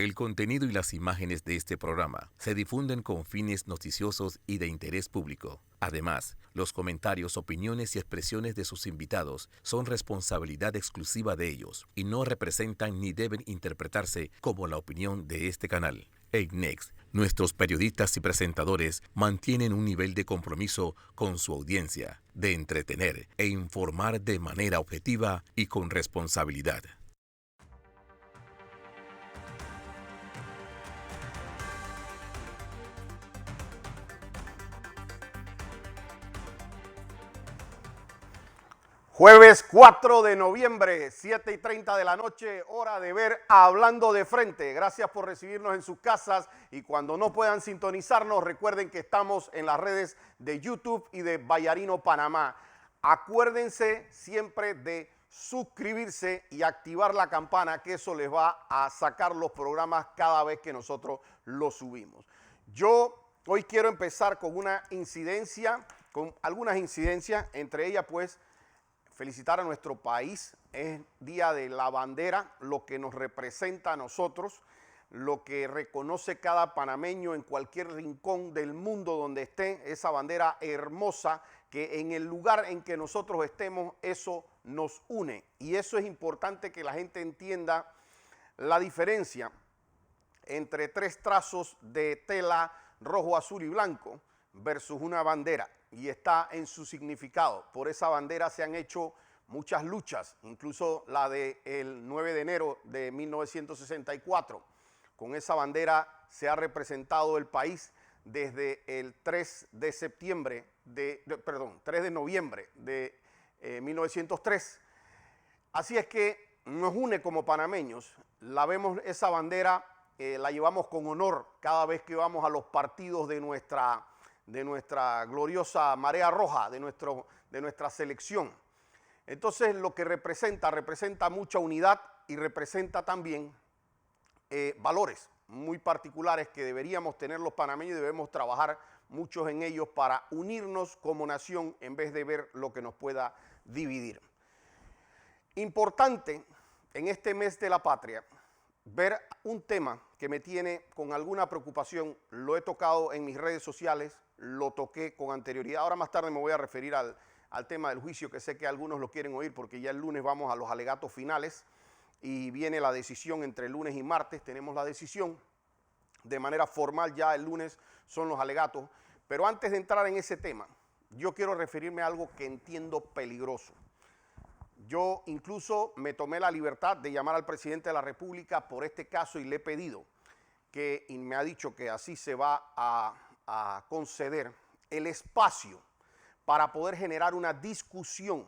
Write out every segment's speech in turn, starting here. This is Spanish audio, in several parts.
El contenido y las imágenes de este programa se difunden con fines noticiosos y de interés público. Además, los comentarios, opiniones y expresiones de sus invitados son responsabilidad exclusiva de ellos y no representan ni deben interpretarse como la opinión de este canal. En Next, nuestros periodistas y presentadores mantienen un nivel de compromiso con su audiencia, de entretener e informar de manera objetiva y con responsabilidad. Jueves 4 de noviembre, 7:30 de la noche, hora de ver Hablando de Frente. Gracias por recibirnos en sus casas y cuando no puedan sintonizarnos, recuerden que estamos en las redes de YouTube y de Vallarino Panamá. Acuérdense siempre de suscribirse y activar la campana, que eso les va a sacar los programas cada vez que nosotros los subimos. Yo hoy quiero empezar con una incidencia, con algunas incidencias, entre ellas pues felicitar a nuestro país. Es Día de la Bandera, lo que nos representa a nosotros, lo que reconoce cada panameño en cualquier rincón del mundo donde esté, esa bandera hermosa que en el lugar en que nosotros estemos, eso nos une. Y eso es importante que la gente entienda la diferencia entre tres trazos de tela rojo, azul y blanco versus una bandera, y está en su significado. Por esa bandera se han hecho muchas luchas, incluso la del 9 de enero de 1964. Con esa bandera se ha representado el país desde el 3 de septiembre, 3 de noviembre de 1903. Así es que nos une como panameños. La vemos, esa bandera, la llevamos con honor cada vez que vamos a los partidos de nuestra gloriosa Marea Roja, de nuestra selección. Entonces lo que representa mucha unidad y representa también valores muy particulares que deberíamos tener los panameños y debemos trabajar muchos en ellos para unirnos como nación en vez de ver lo que nos pueda dividir. Importante en este mes de la patria ver un tema que me tiene con alguna preocupación. Lo he tocado en mis redes sociales, lo toqué con anterioridad. Ahora más tarde me voy a referir al tema del juicio, que sé que algunos lo quieren oír porque ya el lunes vamos a los alegatos finales y viene la decisión entre lunes y martes. Tenemos la decisión de manera formal, ya el lunes son los alegatos. Pero antes de entrar en ese tema, yo quiero referirme a algo que entiendo peligroso. Yo incluso me tomé la libertad de llamar al presidente de la República por este caso y le he pedido que, y me ha dicho que así se va a conceder el espacio para poder generar una discusión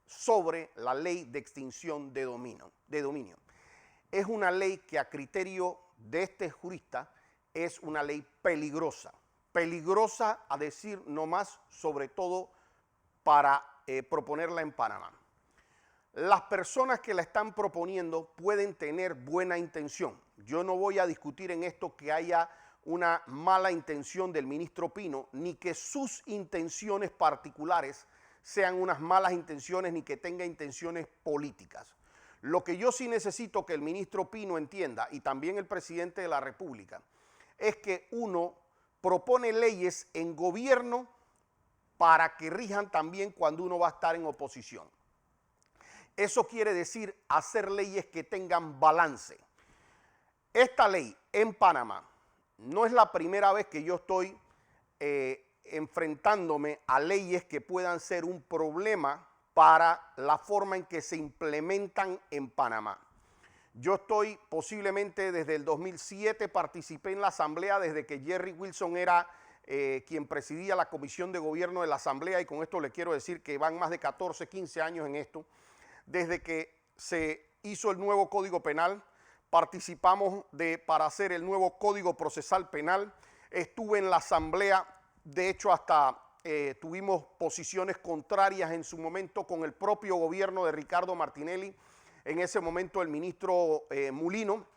sobre la ley de extinción de dominio. Es una ley que a criterio de este jurista es una ley peligrosa a decir no más, sobre todo para proponerla en Panamá. Las personas que la están proponiendo pueden tener buena intención. Yo no voy a discutir en esto que haya una mala intención del ministro Pino, ni que sus intenciones particulares sean unas malas intenciones, ni que tenga intenciones políticas. Lo que yo sí necesito que el ministro Pino entienda, y también el presidente de la República, es que uno propone leyes en gobierno para que rijan también cuando uno va a estar en oposición. Eso quiere decir hacer leyes que tengan balance. Esta ley en Panamá no es la primera vez que yo estoy enfrentándome a leyes que puedan ser un problema para la forma en que se implementan en Panamá. Yo estoy posiblemente desde el 2007, participé en la Asamblea desde que Jerry Wilson era quien presidía la Comisión de Gobierno de la Asamblea, y con esto le quiero decir que van más de 14, 15 años en esto. Desde que se hizo el nuevo Código Penal, participamos para hacer el nuevo Código Procesal Penal. Estuve en la Asamblea, de hecho hasta tuvimos posiciones contrarias en su momento con el propio gobierno de Ricardo Martinelli, en ese momento el ministro Mulino,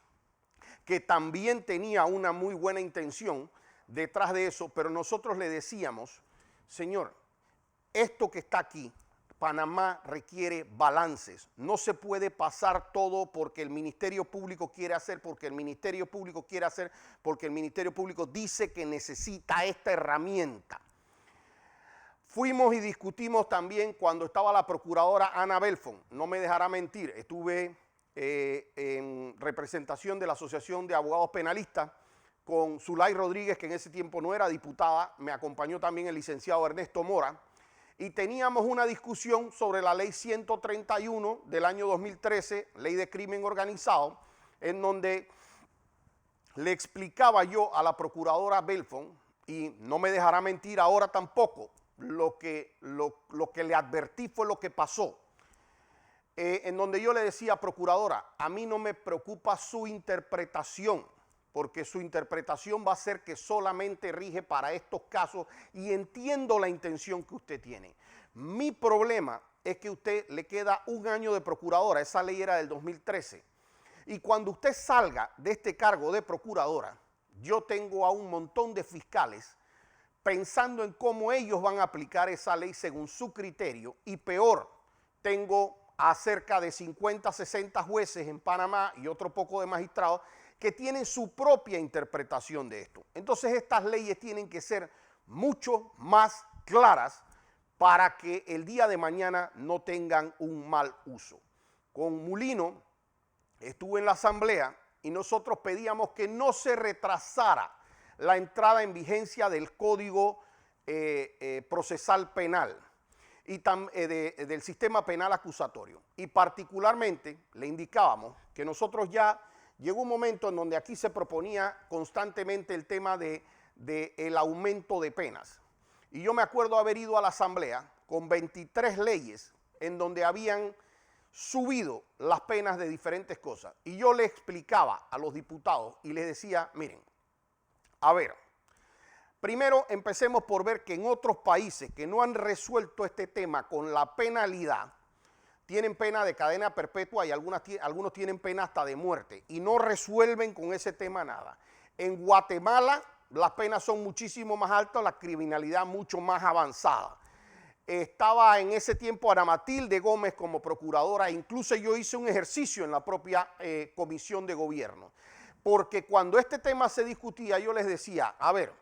que también tenía una muy buena intención detrás de eso, pero nosotros le decíamos, señor, esto que está aquí Panamá requiere balances. No se puede pasar todo porque el Ministerio Público quiere hacer, porque el Ministerio Público quiere hacer, porque el Ministerio Público dice que necesita esta herramienta. Fuimos y discutimos también cuando estaba la procuradora Ana Belfon. No me dejará mentir, estuve en representación de la Asociación de Abogados Penalistas con Zulay Rodríguez, que en ese tiempo no era diputada. Me acompañó también el licenciado Ernesto Mora. Y teníamos una discusión sobre la ley 131 del año 2013, ley de crimen organizado, en donde le explicaba yo a la procuradora Belfon, y no me dejará mentir ahora tampoco, lo que le advertí fue lo que pasó, en donde yo le decía, procuradora, a mí no me preocupa su interpretación, porque su interpretación va a ser que solamente rige para estos casos y entiendo la intención que usted tiene. Mi problema es que a usted le queda 1 año de procuradora, esa ley era del 2013, y cuando usted salga de este cargo de procuradora, yo tengo a un montón de fiscales pensando en cómo ellos van a aplicar esa ley según su criterio, y peor, tengo a cerca de 50, 60 jueces en Panamá y otro poco de magistrados que tienen su propia interpretación de esto. Entonces estas leyes tienen que ser mucho más claras para que el día de mañana no tengan un mal uso. Con Mulino estuve en la asamblea y nosotros pedíamos que no se retrasara la entrada en vigencia del Código Procesal Penal y del sistema penal acusatorio. Y particularmente le indicábamos que nosotros ya llegó un momento en donde aquí se proponía constantemente el tema del aumento de penas. Y yo me acuerdo haber ido a la asamblea con 23 leyes en donde habían subido las penas de diferentes cosas. Y yo le explicaba a los diputados y les decía, miren, a ver, primero empecemos por ver que en otros países que no han resuelto este tema con la penalidad, tienen pena de cadena perpetua y algunos tienen pena hasta de muerte y no resuelven con ese tema nada. En Guatemala las penas son muchísimo más altas, la criminalidad mucho más avanzada. Estaba en ese tiempo Ana Matilde Gómez como procuradora, incluso yo hice un ejercicio en la propia comisión de gobierno, porque cuando este tema se discutía yo les decía, a ver,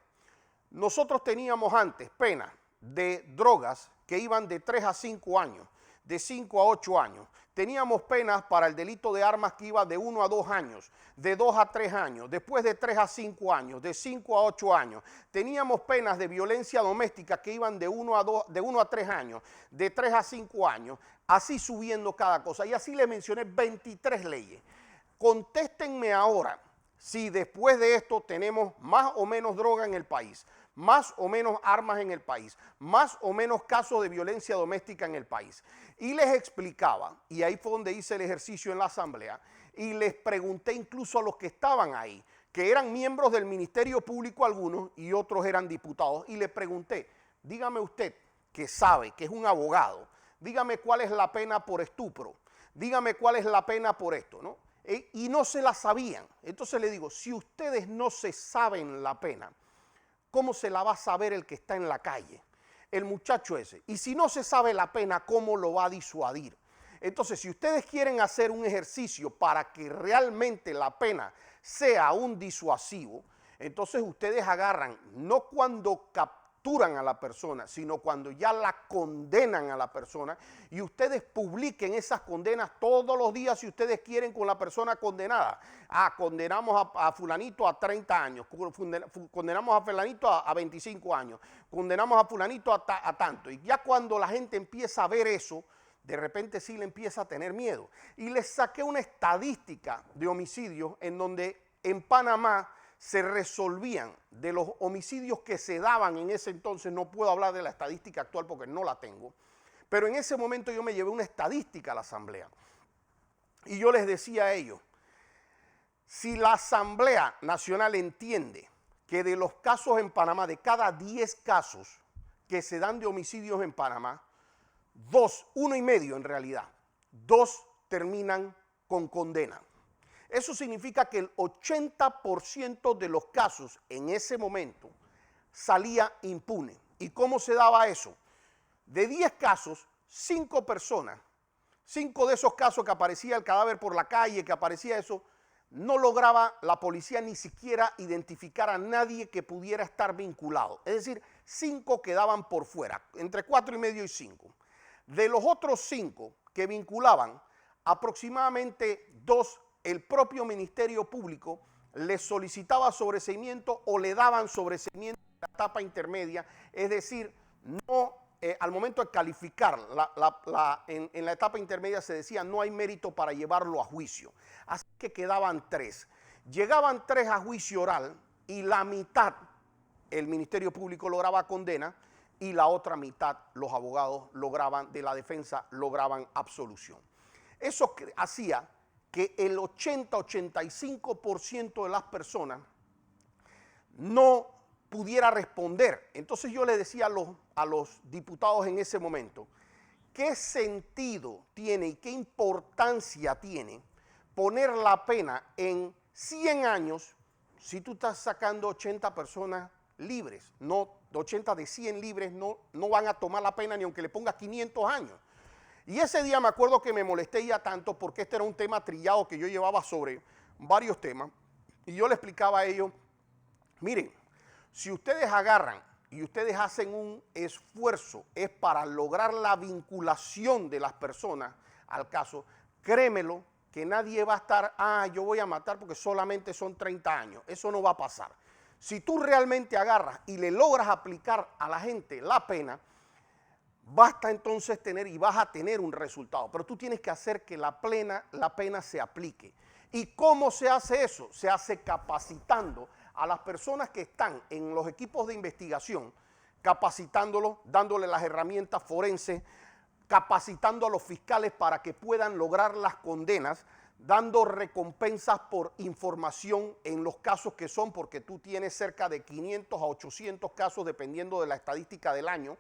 nosotros teníamos antes penas de drogas que iban de 3 a 5 años, de 5 a 8 años. Teníamos penas para el delito de armas que iba de 1 a 2 años, de 2 a 3 años, después de 3 a 5 años, de 5 a 8 años. Teníamos penas de violencia doméstica que iban de 1 a 3 años, de 3 a 5 años, así subiendo cada cosa. Y así le mencioné 23 leyes. Contéstenme ahora si después de esto tenemos más o menos droga en el país, más o menos armas en el país, más o menos casos de violencia doméstica en el país. Y les explicaba, y ahí fue donde hice el ejercicio en la asamblea, y les pregunté incluso a los que estaban ahí, que eran miembros del Ministerio Público algunos y otros eran diputados, y les pregunté, dígame usted, que sabe, que es un abogado, dígame cuál es la pena por estupro, dígame cuál es la pena por esto, ¿no? Y no se la sabían. Entonces le digo, si ustedes no se saben la pena, ¿cómo se la va a saber el que está en la calle? El muchacho ese. Y si no se sabe la pena, ¿cómo lo va a disuadir? Entonces, si ustedes quieren hacer un ejercicio para que realmente la pena sea un disuasivo, entonces ustedes agarran, no cuando capturan a la persona, sino cuando ya la condenan a la persona, y ustedes publiquen esas condenas todos los días si ustedes quieren con la persona condenada. Condenamos a fulanito a 30 años, condenamos a fulanito a 25 años, condenamos a fulanito a tanto. Y ya cuando la gente empieza a ver eso, de repente sí le empieza a tener miedo. Y les saqué una estadística de homicidios en donde en Panamá se resolvían de los homicidios que se daban en ese entonces. No puedo hablar de la estadística actual porque no la tengo, pero en ese momento yo me llevé una estadística a la asamblea y yo les decía a ellos, si la Asamblea Nacional entiende que de los casos en Panamá, de cada 10 casos que se dan de homicidios en Panamá, 1,5 en realidad, 2 terminan con condena. Eso significa que el 80% de los casos en ese momento salía impune. ¿Y cómo se daba eso? De 10 casos, 5 personas, 5 de esos casos que aparecía el cadáver por la calle, que aparecía eso, no lograba la policía ni siquiera identificar a nadie que pudiera estar vinculado. Es decir, 5 quedaban por fuera, entre 4,5 y 5. De los otros 5 que vinculaban, aproximadamente 2, el propio Ministerio Público les solicitaba sobreseimiento o le daban sobreseimiento en la etapa intermedia, es decir, no, al momento de calificar en la etapa intermedia se decía no hay mérito para llevarlo a juicio. Así que quedaban 3. Llegaban 3 a juicio oral y la mitad el Ministerio Público lograba condena y la otra mitad los abogados de la defensa lograban absolución. Eso hacía que el 80-85% de las personas no pudiera responder. Entonces yo le decía a los diputados en ese momento, ¿qué sentido tiene y qué importancia tiene poner la pena en 100 años si tú estás sacando 80 personas libres? No, 80 de 100 libres no van a tomar la pena ni aunque le pongas 500 años. Y ese día me acuerdo que me molesté ya tanto porque este era un tema trillado que yo llevaba sobre varios temas y yo le explicaba a ellos, miren, si ustedes agarran y ustedes hacen un esfuerzo es para lograr la vinculación de las personas al caso, créemelo que nadie va a estar, yo voy a matar porque solamente son 30 años. Eso no va a pasar. Si tú realmente agarras y le logras aplicar a la gente la pena, basta entonces tener y vas a tener un resultado. Pero tú tienes que hacer que la pena se aplique. ¿Y cómo se hace eso? Se hace capacitando a las personas que están en los equipos de investigación, capacitándolos, dándole las herramientas forenses, capacitando a los fiscales para que puedan lograr las condenas, dando recompensas por información en los casos que son, porque tú tienes cerca de 500 a 800 casos dependiendo de la estadística del año.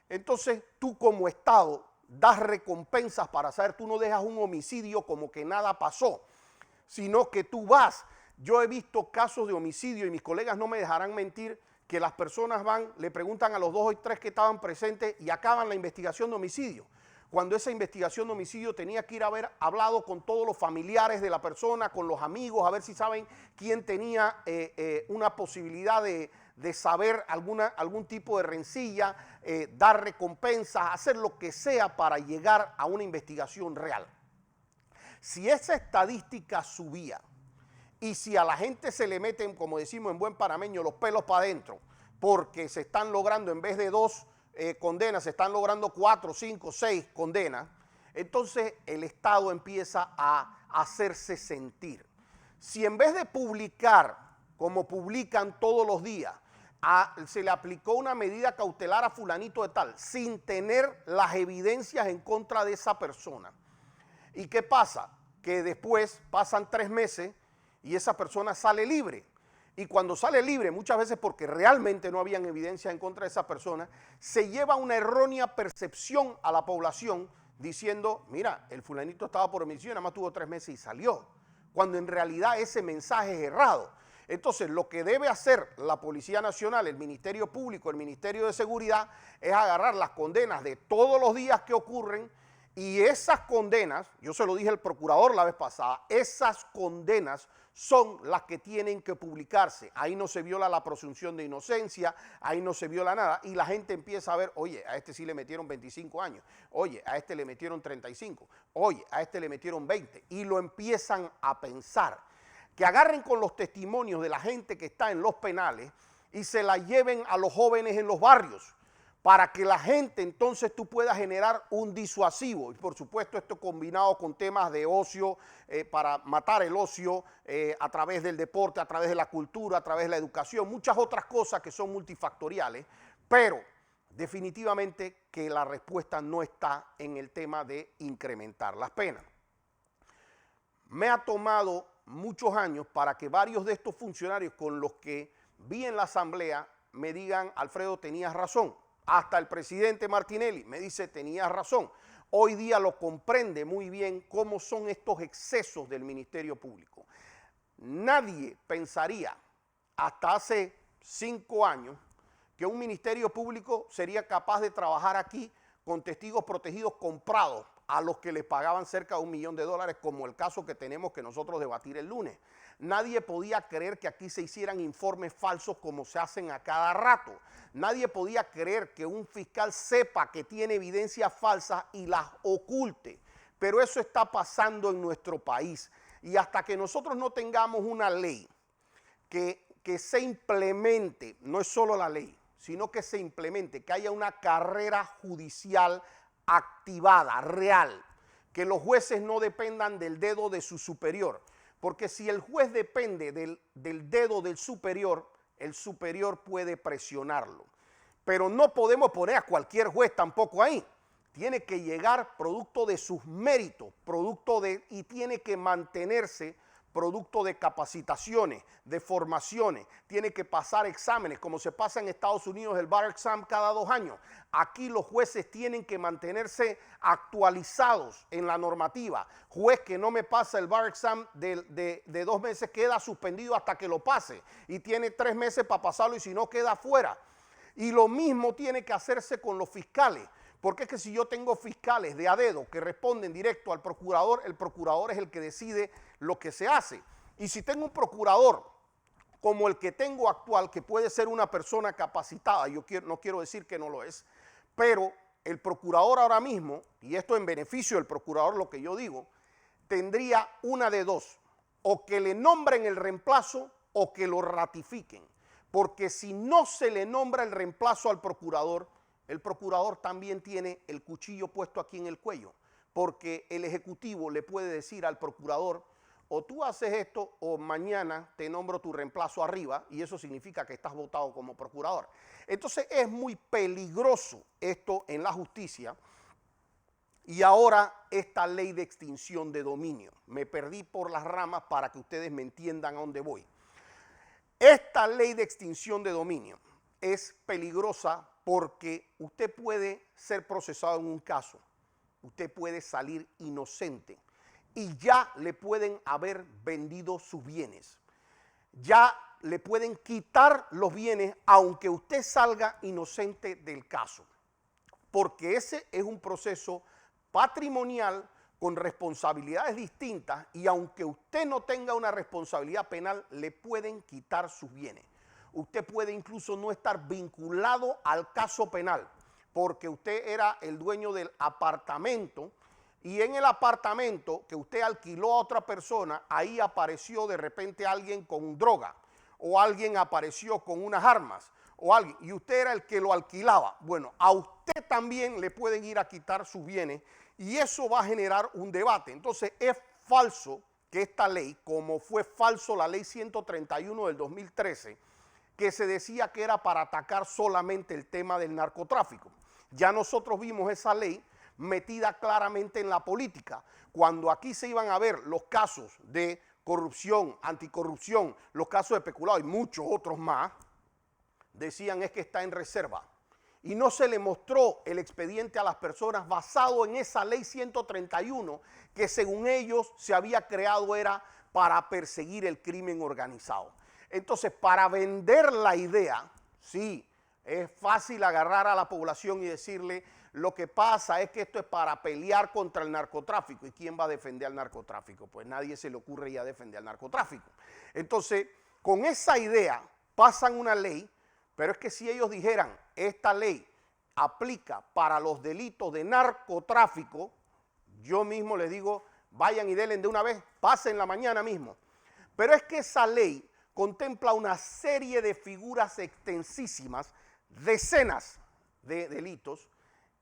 Entonces tú como Estado das recompensas para saber, tú no dejas un homicidio como que nada pasó, sino que tú vas. Yo he visto casos de homicidio y mis colegas no me dejarán mentir que las personas van, le preguntan a los 2 o 3 que estaban presentes y acaban la investigación de homicidio. Cuando esa investigación de homicidio tenía que ir a haber hablado con todos los familiares de la persona, con los amigos, a ver si saben quién tenía una posibilidad de saber algún tipo de rencilla, dar recompensas, hacer lo que sea para llegar a una investigación real. Si esa estadística subía y si a la gente se le meten, como decimos en buen panameño, los pelos para adentro, porque se están logrando, en vez de 2 condenas, se están logrando 4, 5, 6 condenas, entonces el Estado empieza a hacerse sentir. Si en vez de publicar, como publican todos los días, se le aplicó una medida cautelar a fulanito de tal, sin tener las evidencias en contra de esa persona. ¿Y qué pasa? Que después pasan 3 meses y esa persona sale libre. Y cuando sale libre, muchas veces porque realmente no habían evidencia en contra de esa persona, se lleva una errónea percepción a la población diciendo, mira, el fulanito estaba por homicidio, nada más tuvo 3 meses y salió. Cuando en realidad ese mensaje es errado. Entonces, lo que debe hacer la Policía Nacional, el Ministerio Público, el Ministerio de Seguridad, es agarrar las condenas de todos los días que ocurren y esas condenas, yo se lo dije al procurador la vez pasada, esas condenas son las que tienen que publicarse. Ahí no se viola la presunción de inocencia, ahí no se viola nada y la gente empieza a ver, oye, a este sí le metieron 25 años, oye, a este le metieron 35, oye, a este le metieron 20 y lo empiezan a pensar. Que agarren con los testimonios de la gente que está en los penales y se la lleven a los jóvenes en los barrios para que la gente entonces tú puedas generar un disuasivo. Y por supuesto esto combinado con temas de ocio, para matar el ocio a través del deporte, a través de la cultura, a través de la educación, muchas otras cosas que son multifactoriales, pero definitivamente que la respuesta no está en el tema de incrementar las penas. Me ha tomado muchos años para que varios de estos funcionarios con los que vi en la asamblea me digan, Alfredo, tenías razón. Hasta el presidente Martinelli me dice, tenías razón. Hoy día lo comprende muy bien cómo son estos excesos del Ministerio Público. Nadie pensaría hasta hace 5 años que un Ministerio Público sería capaz de trabajar aquí con testigos protegidos comprados a los que les pagaban cerca de $1 millón, como el caso que tenemos que nosotros debatir el lunes. Nadie podía creer que aquí se hicieran informes falsos como se hacen a cada rato. Nadie podía creer que un fiscal sepa que tiene evidencias falsas y las oculte. Pero eso está pasando en nuestro país. Y hasta que nosotros no tengamos una ley que se implemente, no es solo la ley, sino que se implemente, que haya una carrera judicial activada, real, que los jueces no dependan del dedo de su superior, porque si el juez depende del dedo del superior, el superior puede presionarlo. Pero no podemos poner a cualquier juez tampoco ahí. Tiene que llegar producto de sus méritos, y tiene que mantenerse producto de capacitaciones, de formaciones, tiene que pasar exámenes, como se pasa en Estados Unidos el bar exam cada 2 años. Aquí los jueces tienen que mantenerse actualizados en la normativa. Juez que no me pasa el bar exam de 2 meses queda suspendido hasta que lo pase y tiene 3 meses para pasarlo y si no queda fuera. Y lo mismo tiene que hacerse con los fiscales. Porque es que si yo tengo fiscales de a dedo que responden directo al procurador, el procurador es el que decide lo que se hace. Y si tengo un procurador como el que tengo actual, que puede ser una persona capacitada, no quiero decir que no lo es, pero el procurador ahora mismo, y esto en beneficio del procurador lo que yo digo, tendría una de dos, o que le nombren el reemplazo o que lo ratifiquen. Porque si no se le nombra el reemplazo al procurador, el procurador también tiene el cuchillo puesto aquí en el cuello, porque el ejecutivo le puede decir al procurador, o tú haces esto o mañana te nombro tu reemplazo arriba, y eso significa que estás votado como procurador. Entonces es muy peligroso esto en la justicia. Y ahora esta ley de extinción de dominio. Me perdí por las ramas para que ustedes me entiendan a dónde voy. Esta ley de extinción de dominio es peligrosa porque usted puede ser procesado en un caso, usted puede salir inocente y ya le pueden haber vendido sus bienes. Ya le pueden quitar los bienes aunque usted salga inocente del caso, porque ese es un proceso patrimonial con responsabilidades distintas y aunque usted no tenga una responsabilidad penal, le pueden quitar sus bienes. Usted puede incluso no estar vinculado al caso penal porque usted era el dueño del apartamento y en el apartamento que usted alquiló a otra persona, ahí apareció de repente alguien con droga o alguien apareció con unas armas o alguien y usted era el que lo alquilaba. Bueno, a usted también le pueden ir a quitar sus bienes y eso va a generar un debate. Entonces es falso que esta ley, como fue falso la ley 131 del 2013, que se decía que era para atacar solamente el tema del narcotráfico. Ya nosotros vimos esa ley metida claramente en la política. Cuando aquí se iban a ver los casos de corrupción, anticorrupción, los casos de peculado y muchos otros más, decían es que está en reserva. Y no se le mostró el expediente a las personas basado en esa ley 131 que según ellos se había creado era para perseguir el crimen organizado. Entonces, para vender la idea, sí, es fácil agarrar a la población y decirle, lo que pasa es que esto es para pelear contra el narcotráfico. ¿Y quién va a defender al narcotráfico? Pues nadie se le ocurre ya defender al narcotráfico. Entonces, con esa idea pasan una ley, pero es que si ellos dijeran, esta ley aplica para los delitos de narcotráfico, yo mismo les digo, vayan y denle de una vez, pasen la mañana mismo. Pero es que esa ley contempla una serie de figuras extensísimas, decenas de delitos,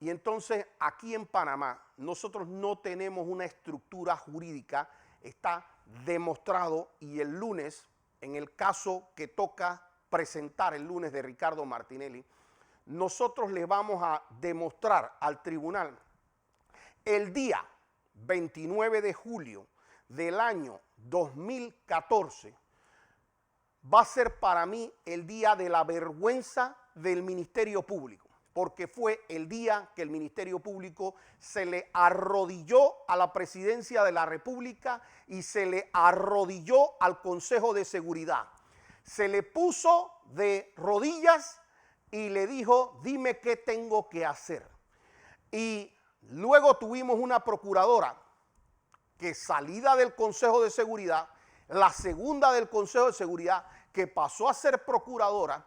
y entonces aquí en Panamá nosotros no tenemos una estructura jurídica, está demostrado, y el lunes, en el caso que toca presentar el lunes de Ricardo Martinelli, nosotros le vamos a demostrar al tribunal el día 29 de julio del año 2014, va a ser para mí el día de la vergüenza del Ministerio Público, porque fue el día que el Ministerio Público se le arrodilló a la Presidencia de la República y se le arrodilló al Consejo de Seguridad. Se le puso de rodillas y le dijo, dime qué tengo que hacer. Y luego tuvimos una procuradora que salida del Consejo de Seguridad, la segunda del Consejo de Seguridad, que pasó a ser procuradora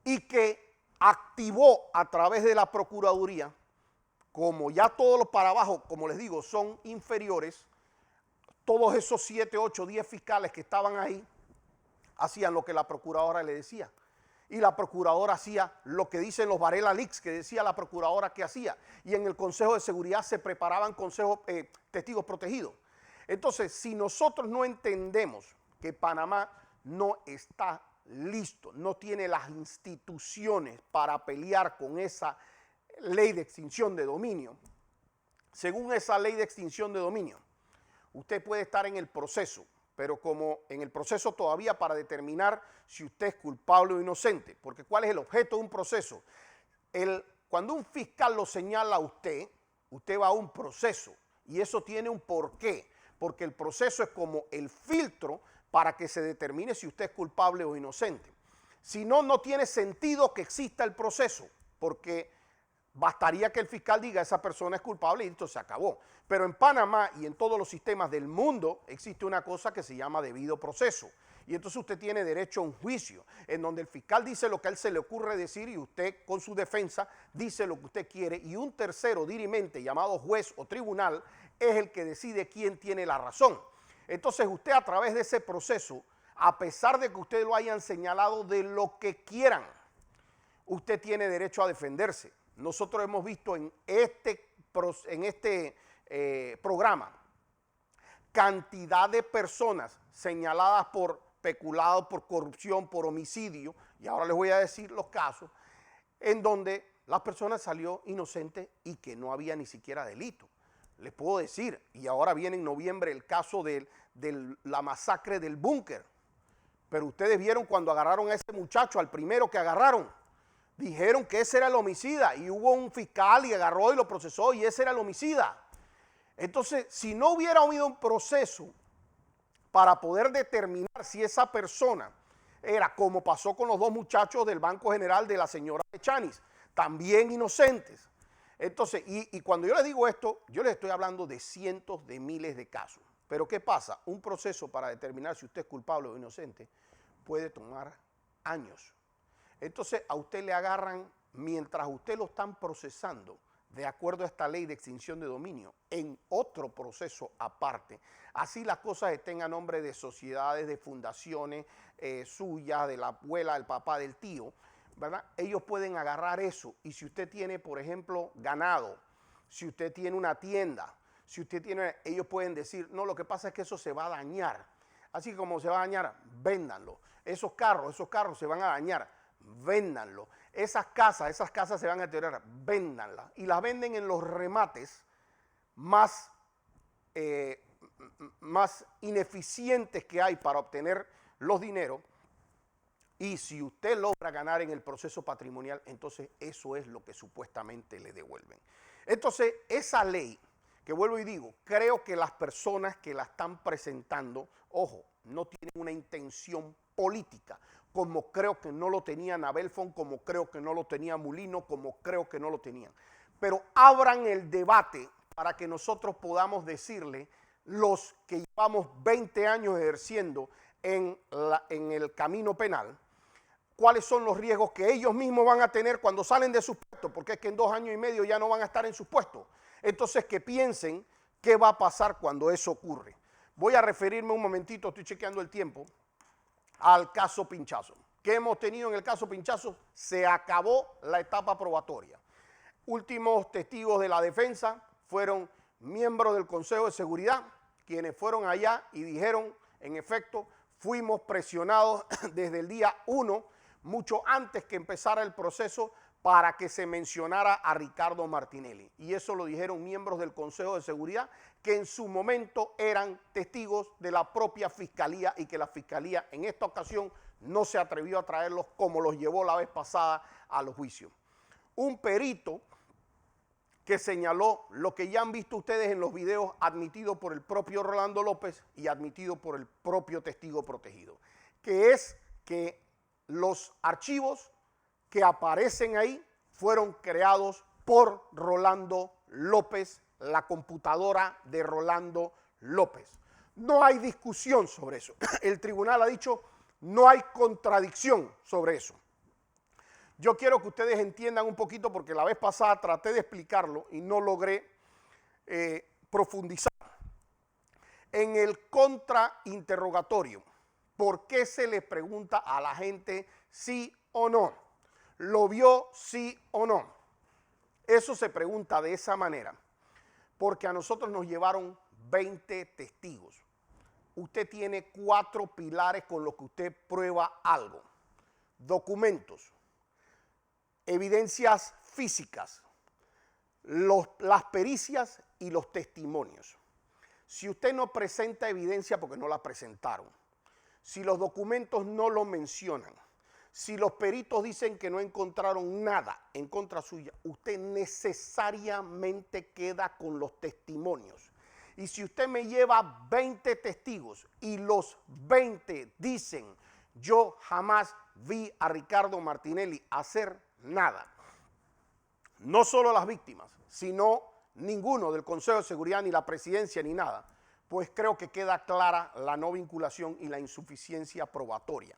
y que activó a través de la Procuraduría, como ya todos los para abajo, como les digo, son inferiores, todos esos 7, 8, 10 fiscales que estaban ahí, hacían lo que la procuradora le decía. Y la procuradora hacía lo que dicen los Varela Leaks, que decía la procuradora que hacía. Y en el Consejo de Seguridad se preparaban testigos protegidos. Entonces, si nosotros no entendemos que Panamá no está listo, no tiene las instituciones para pelear con esa ley de extinción de dominio, según esa ley de extinción de dominio, usted puede estar en el proceso, pero como en el proceso todavía para determinar si usted es culpable o inocente, porque ¿cuál es el objeto de un proceso? Cuando un fiscal lo señala a usted, usted va a un proceso y eso tiene un porqué, porque el proceso es como el filtro para que se determine si usted es culpable o inocente. Si no, no tiene sentido que exista el proceso, porque bastaría que el fiscal diga esa persona es culpable y esto se acabó. Pero en Panamá y en todos los sistemas del mundo existe una cosa que se llama debido proceso. Y entonces usted tiene derecho a un juicio, en donde el fiscal dice lo que a él se le ocurre decir y usted con su defensa dice lo que usted quiere y un tercero dirimente llamado juez o tribunal es el que decide quién tiene la razón. Entonces usted a través de ese proceso, a pesar de que usted lo hayan señalado de lo que quieran, usted tiene derecho a defenderse. Nosotros hemos visto en este programa cantidad de personas señaladas por peculado, por corrupción, por homicidio, y ahora les voy a decir los casos, en donde la persona salió inocente y que no había ni siquiera delito. Les puedo decir, y ahora viene en noviembre el caso de la masacre del búnker, pero ustedes vieron cuando agarraron a ese muchacho, al primero que agarraron, dijeron que ese era el homicida y hubo un fiscal y agarró y lo procesó y ese era el homicida. Entonces, si no hubiera habido un proceso para poder determinar si esa persona era como pasó con los dos muchachos del Banco General de la señora Chanis, también inocentes. Entonces, y cuando yo les digo esto, yo les estoy hablando de cientos de miles de casos. Pero ¿qué pasa? Un proceso para determinar si usted es culpable o inocente puede tomar años. Entonces a usted le agarran, mientras usted lo están procesando, de acuerdo a esta ley de extinción de dominio, en otro proceso aparte. Así las cosas estén a nombre de sociedades, de fundaciones suyas, de la abuela, del papá, del tío, ¿verdad? Ellos pueden agarrar eso y si usted tiene, por ejemplo, ganado, si usted tiene una tienda, si usted tiene, ellos pueden decir, no, lo que pasa es que eso se va a dañar. Así como se va a dañar, véndanlo. Esos carros se van a dañar, véndanlo. Esas casas se van a deteriorar, véndanlas. Y las venden en los remates más ineficientes que hay para obtener los dineros. Y si usted logra ganar en el proceso patrimonial, entonces eso es lo que supuestamente le devuelven. Entonces, esa ley, que vuelvo y digo, creo que las personas que la están presentando, ojo, no tienen una intención política, como creo que no lo tenía Nabelfon, como creo que no lo tenía Mulino, como creo que no lo tenían. Pero abran el debate para que nosotros podamos decirle, los que llevamos 20 años ejerciendo en el camino penal, cuáles son los riesgos que ellos mismos van a tener cuando salen de sus puestos, porque es que en 2 años y medio ya no van a estar en sus puestos. Entonces que piensen qué va a pasar cuando eso ocurre. Voy a referirme un momentito, estoy chequeando el tiempo, al caso Pinchazo. ¿Qué hemos tenido en el caso Pinchazo? Se acabó la etapa probatoria. Últimos testigos de la defensa fueron miembros del Consejo de Seguridad, quienes fueron allá y dijeron, en efecto, fuimos presionados desde el día 1, mucho antes que empezara el proceso, para que se mencionara a Ricardo Martinelli. Y eso lo dijeron miembros del Consejo de Seguridad, que en su momento eran testigos de la propia Fiscalía y que la Fiscalía en esta ocasión no se atrevió a traerlos como los llevó la vez pasada a los juicios. Un perito que señaló lo que ya han visto ustedes en los videos, admitido por el propio Rolando López y admitido por el propio testigo protegido, que es que los archivos que aparecen ahí fueron creados por Rolando López, la computadora de Rolando López. No hay discusión sobre eso. El tribunal ha dicho, no hay contradicción sobre eso. Yo quiero que ustedes entiendan un poquito, porque la vez pasada traté de explicarlo y no logré profundizar. En el contrainterrogatorio, ¿por qué se le pregunta a la gente sí o no? ¿Lo vio sí o no? Eso se pregunta de esa manera, porque a nosotros nos llevaron 20 testigos. Usted tiene 4 pilares con los que usted prueba algo: documentos, evidencias físicas, las pericias y los testimonios. Si usted no presenta evidencia porque no la presentaron, si los documentos no lo mencionan, si los peritos dicen que no encontraron nada en contra suya, usted necesariamente queda con los testimonios. Y si usted me lleva 20 testigos y los 20 dicen, yo jamás vi a Ricardo Martinelli hacer nada, no solo las víctimas, sino ninguno del Consejo de Seguridad, ni la presidencia, ni nada, pues creo que queda clara la no vinculación y la insuficiencia probatoria.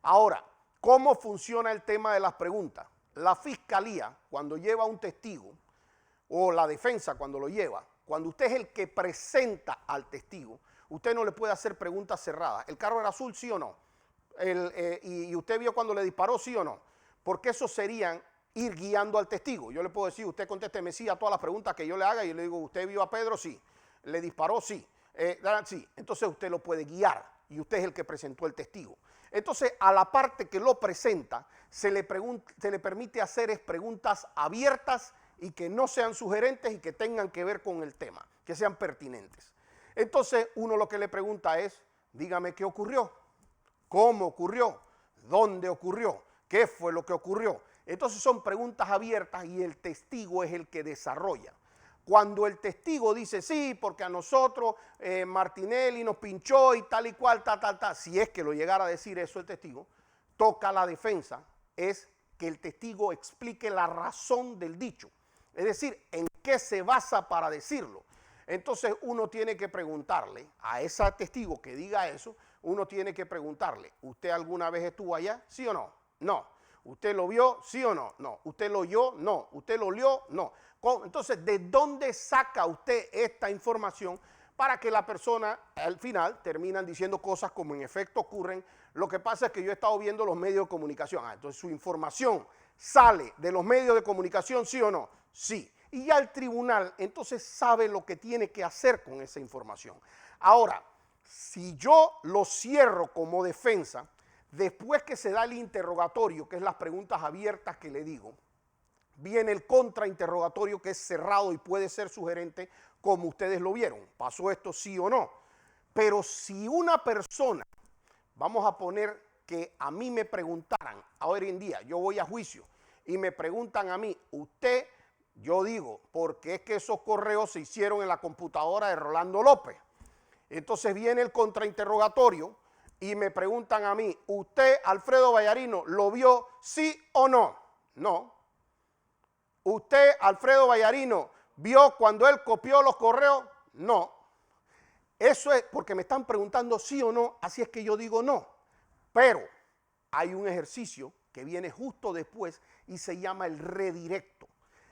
Ahora, ¿cómo funciona el tema de las preguntas? La fiscalía, cuando lleva un testigo, o la defensa cuando lo lleva, cuando usted es el que presenta al testigo, usted no le puede hacer preguntas cerradas. ¿El carro era azul, sí o no? ¿Y usted vio cuando le disparó, sí o no? Porque eso serían ir guiando al testigo. Yo le puedo decir, usted contésteme sí a todas las preguntas que yo le haga, y yo le digo, ¿usted vio a Pedro? Sí. ¿Le disparó? Sí. Sí. Entonces usted lo puede guiar y usted es el que presentó el testigo. Entonces, a la parte que lo presenta, se le permite hacer preguntas abiertas y que no sean sugerentes y que tengan que ver con el tema, que sean pertinentes. Entonces, uno lo que le pregunta es, dígame qué ocurrió, cómo ocurrió, dónde ocurrió, qué fue lo que ocurrió. Entonces son preguntas abiertas y el testigo es el que desarrolla. Cuando el testigo dice, sí, porque a nosotros Martinelli nos pinchó y tal y cual, tal, si es que lo llegara a decir eso el testigo, toca a la defensa, es que el testigo explique la razón del dicho. Es decir, en qué se basa para decirlo. Entonces uno tiene que preguntarle a ese testigo que diga eso, uno tiene que preguntarle, ¿usted alguna vez estuvo allá? ¿Sí o no? No. ¿Usted lo vio? ¿Sí o no? No. ¿Usted lo oyó? No. ¿Usted lo olió? No. Entonces, ¿de dónde saca usted esta información para que la persona al final terminan diciendo cosas como en efecto ocurren? Lo que pasa es que yo he estado viendo los medios de comunicación. Entonces su información sale de los medios de comunicación, ¿sí o no? Sí. Y ya el tribunal entonces sabe lo que tiene que hacer con esa información. Ahora, si yo lo cierro como defensa, después que se da el interrogatorio, que es las preguntas abiertas que le digo, viene el contrainterrogatorio, que es cerrado y puede ser sugerente, como ustedes lo vieron. ¿Pasó esto sí o no? Pero si una persona, vamos a poner que a mí me preguntaran, ahora en día, yo voy a juicio y me preguntan a mí, usted, yo digo, porque es que esos correos se hicieron en la computadora de Rolando López. Entonces viene el contrainterrogatorio y me preguntan a mí, ¿usted, Alfredo Vallarino, lo vio sí o no? No. ¿Usted, Alfredo Vallarino, vio cuando él copió los correos? No. Eso es porque me están preguntando sí o no, así es que yo digo no. Pero hay un ejercicio que viene justo después y se llama el redirecto,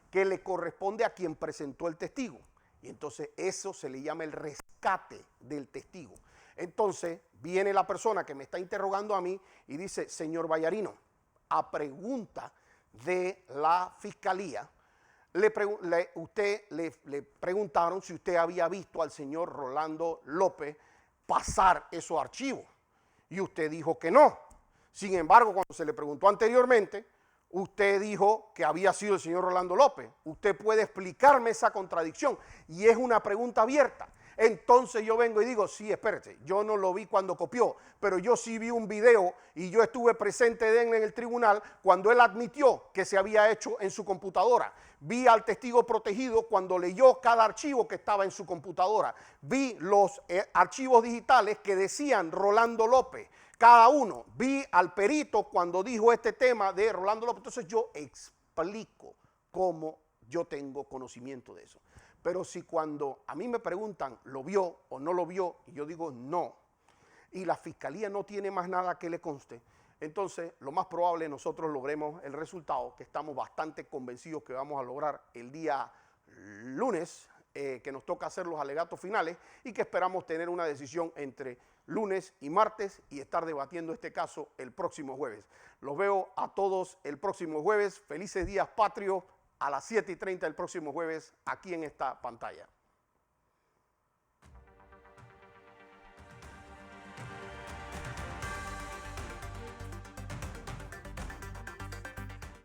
que le corresponde a quien presentó el testigo. Y entonces eso se le llama el rescate del testigo. Entonces viene la persona que me está interrogando a mí y dice, señor Vallarino, a pregunta de la fiscalía, le preguntaron si usted había visto al señor Rolando López pasar esos archivos. Y usted dijo que no. Sin embargo, cuando se le preguntó anteriormente, usted dijo que había sido el señor Rolando López. Usted puede explicarme esa contradicción. Y es una pregunta abierta. Entonces yo vengo y digo, sí, espérate, yo no lo vi cuando copió, pero yo sí vi un video y yo estuve presente en el tribunal cuando él admitió que se había hecho en su computadora. Vi al testigo protegido cuando leyó cada archivo que estaba en su computadora. Vi los archivos digitales que decían Rolando López, cada uno. Vi al perito cuando dijo este tema de Rolando López. Entonces yo explico cómo yo tengo conocimiento de eso. Pero si cuando a mí me preguntan, ¿lo vio o no lo vio? Y yo digo, no. Y la fiscalía no tiene más nada que le conste, entonces lo más probable nosotros logremos el resultado que estamos bastante convencidos que vamos a lograr el día lunes, que nos toca hacer los alegatos finales y que esperamos tener una decisión entre lunes y martes y estar debatiendo este caso el próximo jueves. Los veo a todos el próximo jueves. Felices días patrios a las 7:30 el próximo jueves aquí en esta pantalla.